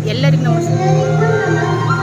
ಎಲ್ಲರಿಗೂ ನಮಸ್ಕಾರ.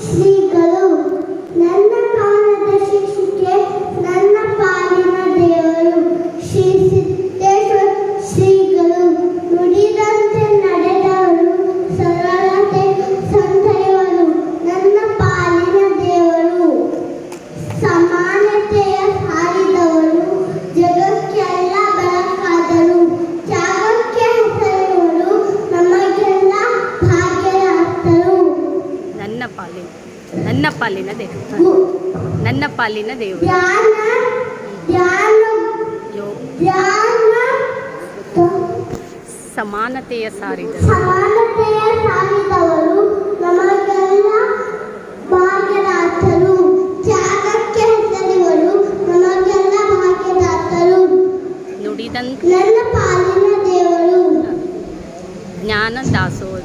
ಶ್ರೀಗಳು ನನ್ನ ಕಾಲದ ಶಿಕ್ಷೆ ನನ್ನ ಪಾಲಿನ ದೇವರು ಶ್ರೀ ಸಿದ್ದೇಶ್ವರ ಶ್ರೀಗಳು ನುಡಿದಂತೆ ನಡೆದವರು ಸರಳತೆ ಸಂತಯವರು ನನ್ನ ಪಾಲಿನ ದೇವರು ಸಮಾನತೆಯ ಸಾರಿದವರು ಜಗಕ್ಕೆಲ್ಲ ಬೆಳಕಾದರು ತ್ಯಾಗಕ್ಕೆ ಹೆಸರಿವರು ನಮಗೆಲ್ಲ ಭಾಗ್ಯರಾದರು. ನನ್ನ ಪಾಲಿನ ದೇವರು ನನ್ನ ಪಾಲಿನ ದೇವರು ಸಮಾನತೆಯ ಸಾರಿದವರು ನಮಗೆಲ್ಲ ಭಾಗ್ಯರಾದರು ತ್ಯಾಗಕ್ಕೆ ಹೆಸರಿವರು ನಮಗೆಲ್ಲ ಭಾಗ್ಯರಾದರು ನುಡಿದಂತೆ ನನ್ನ ಪಾಲಿನ ದೇವರು ಜ್ಞಾನ ದಾಸೋಹ